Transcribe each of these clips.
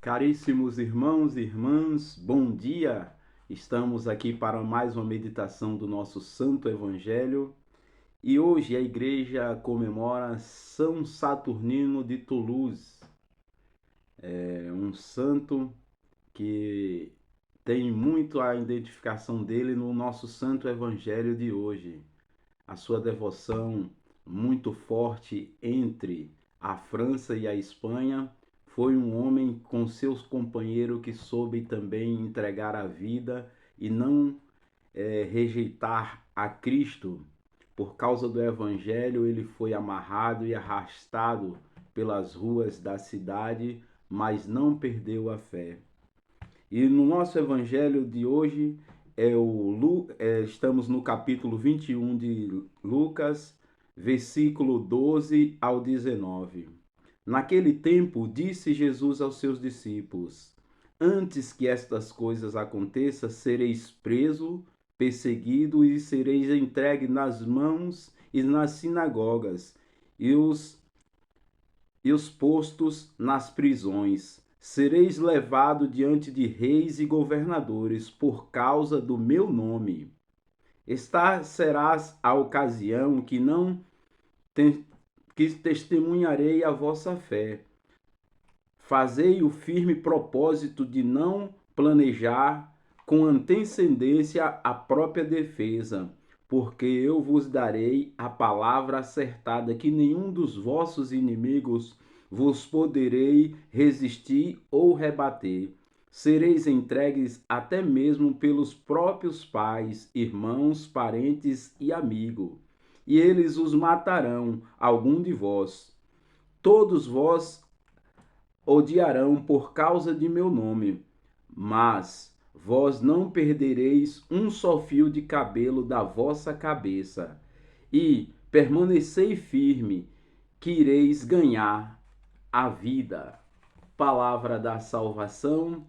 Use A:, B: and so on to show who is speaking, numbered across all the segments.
A: Caríssimos irmãos e irmãs, bom dia! Estamos aqui para mais uma meditação do nosso Santo Evangelho e hoje a igreja comemora São Saturnino de Toulouse, um santo que tem muito a identificação dele no nosso Santo Evangelho de hoje. A sua devoção muito forte entre a França e a Espanha. Foi um homem com seus companheiros que soube também entregar a vida e não rejeitar a Cristo. Por causa do Evangelho, ele foi amarrado e arrastado pelas ruas da cidade, mas não perdeu a fé. E no nosso Evangelho de hoje, estamos no capítulo 21 de Lucas, versículo 12 ao 19. Naquele tempo, disse Jesus aos seus discípulos: Antes que estas coisas aconteçam, sereis preso, perseguido e sereis entregue nas mãos e nas sinagogas e os postos nas prisões. Sereis levado diante de reis e governadores por causa do meu nome. Esta serás a ocasião que não que testemunharei a vossa fé. Fazei o firme propósito de não planejar com antecedência a própria defesa, porque eu vos darei a palavra acertada que nenhum dos vossos inimigos vos poderei resistir ou rebater. Sereis entregues até mesmo pelos próprios pais, irmãos, parentes e amigos, e eles os matarão, algum de vós. Todos vós odiarão por causa de meu nome, mas vós não perdereis um só fio de cabelo da vossa cabeça. E permanecei firme, que ireis ganhar a vida. Palavra da salvação,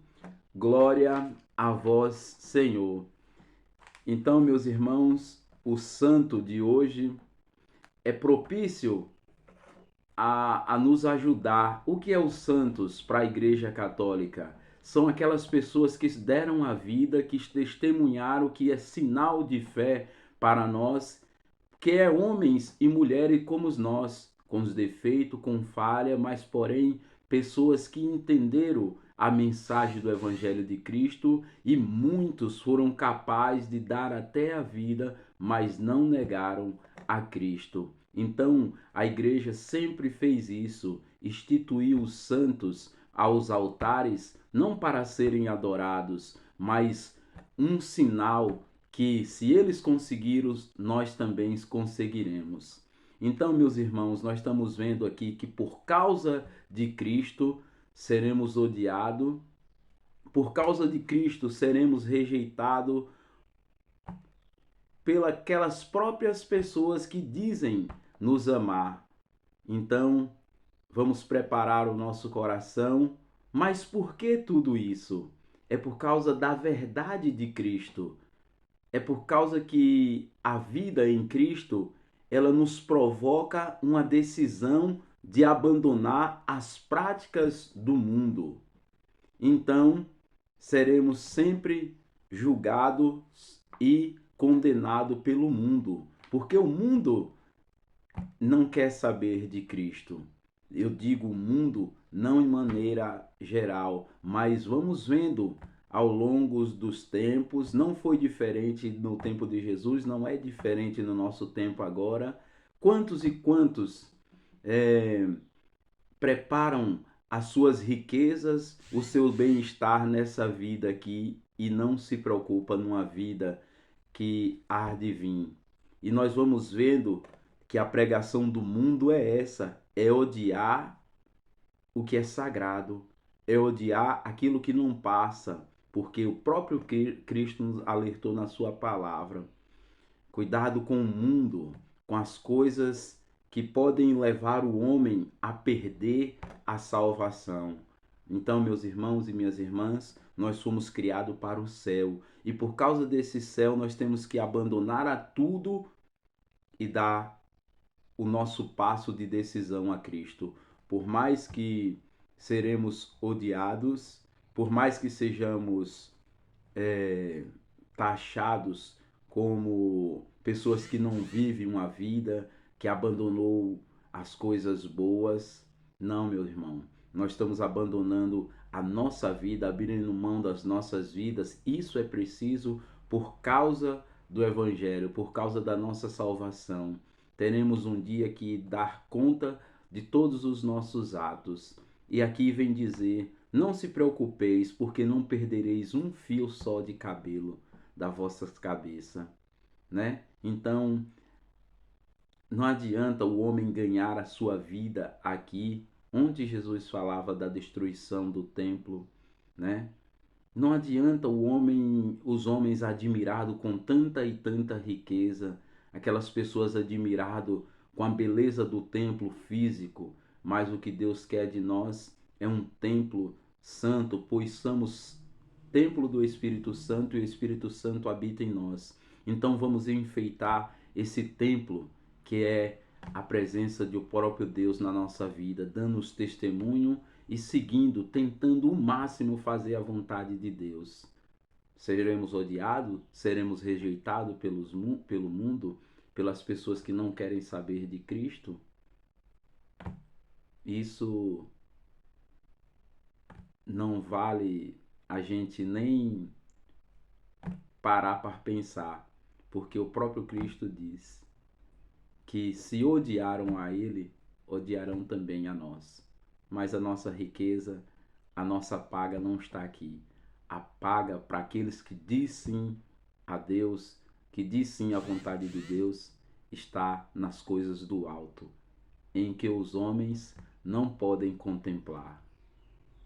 A: glória a vós, Senhor. Então, meus irmãos, o santo de hoje é propício a nos ajudar. O que é os santos para a Igreja Católica? São aquelas pessoas que deram a vida, que testemunharam, que é sinal de fé para nós, que é homens e mulheres como nós, com os defeitos, com falha, mas porém pessoas que entenderam a mensagem do Evangelho de Cristo e muitos foram capazes de dar até a vida, mas não negaram a Cristo. Então, a igreja sempre fez isso, instituiu os santos aos altares, não para serem adorados, mas um sinal que, se eles conseguiram, nós também conseguiremos. Então, meus irmãos, nós estamos vendo aqui que por causa de Cristo seremos odiados, por causa de Cristo seremos rejeitados pelas próprias pessoas que dizem nos amar. Então, vamos preparar o nosso coração. Mas por que tudo isso? É por causa da verdade de Cristo. É por causa que a vida em Cristo, ela nos provoca uma decisão de abandonar as práticas do mundo. Então, seremos sempre julgados e condenados pelo mundo, porque o mundo não quer saber de Cristo. Eu digo o mundo não em maneira geral, mas vamos vendo ao longo dos tempos, não foi diferente no tempo de Jesus, não é diferente no nosso tempo agora. Quantos e quantos é, preparam as suas riquezas, o seu bem-estar nessa vida aqui e não se preocupa numa vida que há de vir. E nós vamos vendo que a pregação do mundo é essa, é odiar o que é sagrado, é odiar aquilo que não passa, porque o próprio Cristo nos alertou na sua palavra. Cuidado com o mundo, com as coisas que podem levar o homem a perder a salvação. Então, meus irmãos e minhas irmãs, nós fomos criados para o céu. E por causa desse céu, nós temos que abandonar a tudo e dar o nosso passo de decisão a Cristo. Por mais que seremos odiados, por mais que sejamos taxados como pessoas que não vivem uma vida, que abandonou as coisas boas. Não, meu irmão, nós estamos abandonando a nossa vida, abrindo mão das nossas vidas. Isso é preciso por causa do Evangelho, por causa da nossa salvação. Teremos um dia que dar conta de todos os nossos atos. E aqui vem dizer: não se preocupeis, porque não perdereis um fio só de cabelo da vossa cabeça, né? Então, não adianta o homem ganhar a sua vida aqui, onde Jesus falava da destruição do templo, né? Não adianta os homens admirados com tanta e tanta riqueza, aquelas pessoas admirado com a beleza do templo físico, mas o que Deus quer de nós é um templo santo, pois somos templo do Espírito Santo e o Espírito Santo habita em nós. Então vamos enfeitar esse templo que é a presença do próprio Deus na nossa vida, dando-nos testemunho e seguindo, tentando o máximo fazer a vontade de Deus. Seremos odiados, seremos rejeitados pelo mundo, pelas pessoas que não querem saber de Cristo. Isso não vale a gente nem parar para pensar, porque o próprio Cristo diz que se odiaram a Ele, odiarão também a nós. Mas a nossa riqueza, a nossa paga não está aqui. A paga para aqueles que dizem a Deus, que dizem a vontade de Deus, está nas coisas do alto, em que os homens não podem contemplar.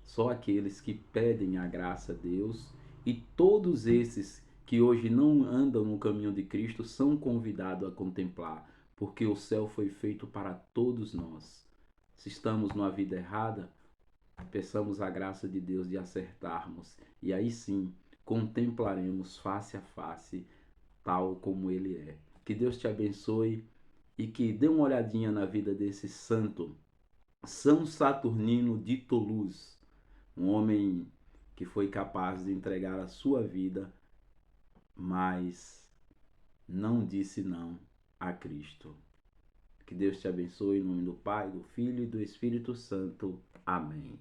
A: Só aqueles que pedem a graça a Deus, e todos esses que hoje não andam no caminho de Cristo são convidados a contemplar, porque o céu foi feito para todos nós. Se estamos numa vida errada, peçamos a graça de Deus de acertarmos, e aí sim contemplaremos face a face, tal como Ele é. Que Deus te abençoe e que dê uma olhadinha na vida desse santo, São Saturnino de Toulouse, um homem que foi capaz de entregar a sua vida, mas não disse não a Cristo. Que Deus te abençoe em nome do Pai, do Filho e do Espírito Santo. Amém.